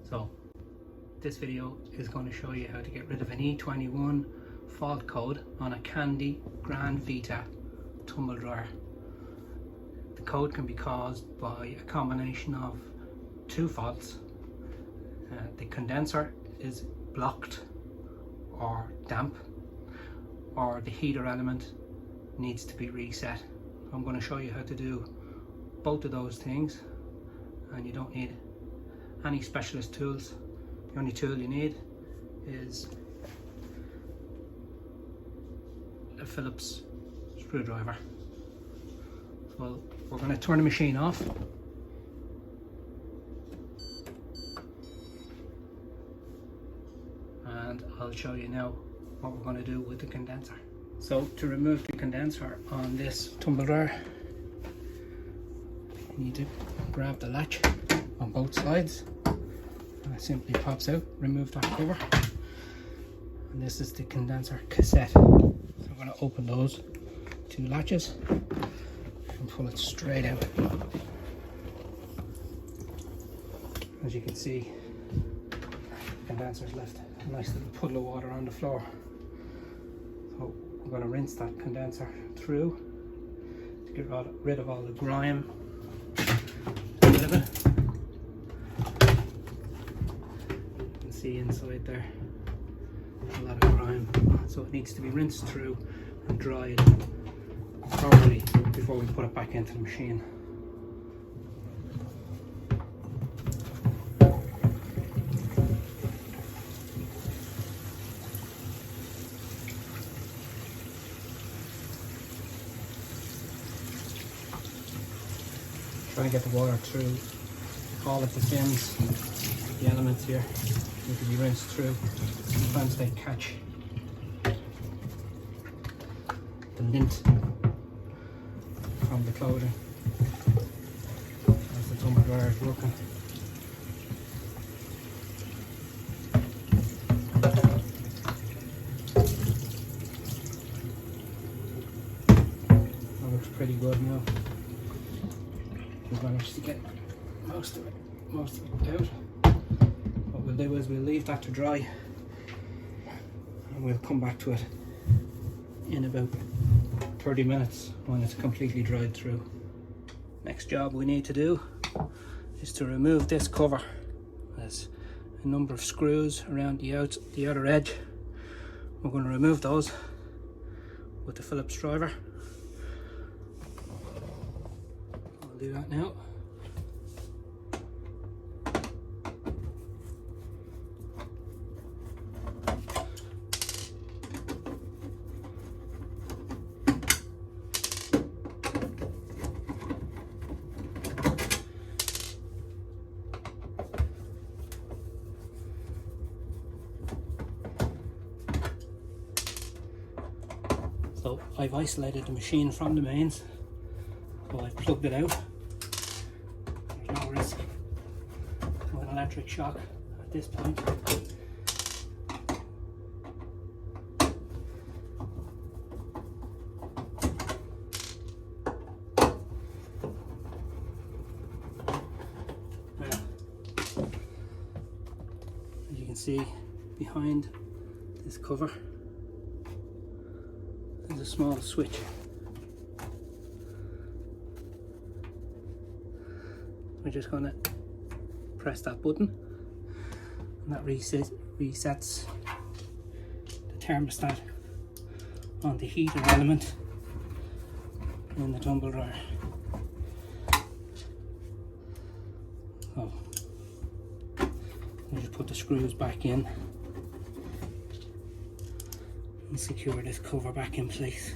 So this video is going to show you how to get rid of an E21 fault code on a Candy Grand Vita tumble dryer. The code can be caused by a combination of two faults. The condenser is blocked or damp, or the heater element needs to be reset. I'm going to show you how to do both of those things, and you don't need any specialist tools. The only tool you need is a Phillips screwdriver. So we're going to turn the machine off. And I'll show you now what we're going to do with the condenser. So to remove the condenser on this tumble dryer, you need to grab the latch on both sides, and it simply pops out. Remove that cover, and this is the condenser cassette. So I'm going to open those two latches and pull it straight out. As you can see, the condenser's left a nice little puddle of water on the floor. So I'm going to rinse that condenser through to get rid of all the grime. You can see inside there a lot of grime, so it needs to be rinsed through and dried thoroughly before we put it back into the machine. Try and get the water through all of the fins. The elements here need to be rinsed through. Sometimes they catch the lint from the clothing as the tumble dryer is working. That looks pretty good now. We've managed to get most of it out. What we'll do is we'll leave that to dry, and we'll come back to it in about 30 minutes when it's completely dried through. Next job we need to do is to remove this cover. There's a number of screws around the outer edge. We're going to remove those with the Phillips driver. I'll do that now. So I've isolated the machine from the mains, so I've plugged it out. There's no risk of an electric shock at this point. Now, as you can see behind this cover, there's a small switch. We're just going to press that button, and that resets the thermostat on the heater element in the tumble dryer. So we just put the screws back in and secure this cover back in place.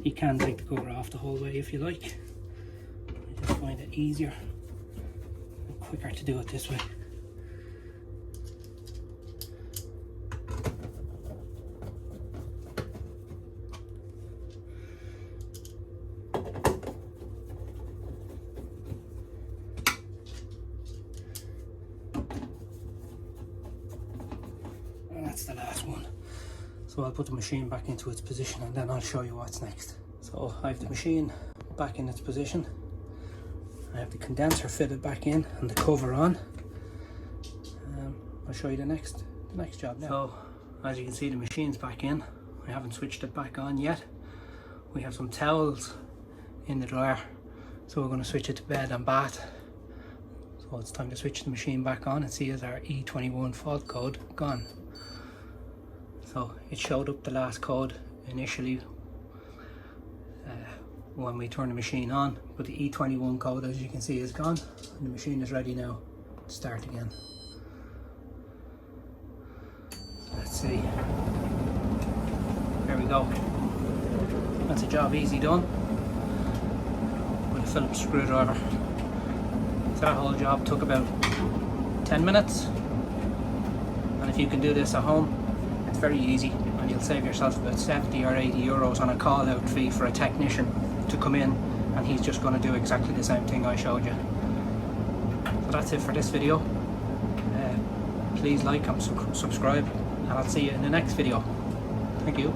You can take the cover off the whole way if you like. I just find it easier and quicker to do it this way. That's the last one. So I'll put the machine back into its position and then I'll show you what's next. So I have the machine back in its position. I have the condenser fitted back in and the cover on. I'll show you the next job now. So as you can see, the machine's back in. I haven't switched it back on yet. We have some towels in the dryer, so we're going to switch it to bed and bath. So it's time to switch the machine back on and see is our E21 fault code gone. So it showed up the last code initially when we turn the machine on, but the E21 code, as you can see, is gone and the machine is ready now to start again. Let's see. There we go. That's a job easy done with a Phillips screwdriver. So that whole job took about 10 minutes. And if you can do this at home, it's very easy and you'll save yourself about 70 or 80 euros on a call out fee for a technician to come in, and he's just going to do exactly the same thing I showed you. So that's it for this video. Please like and subscribe, and I'll see you in the next video. Thank you.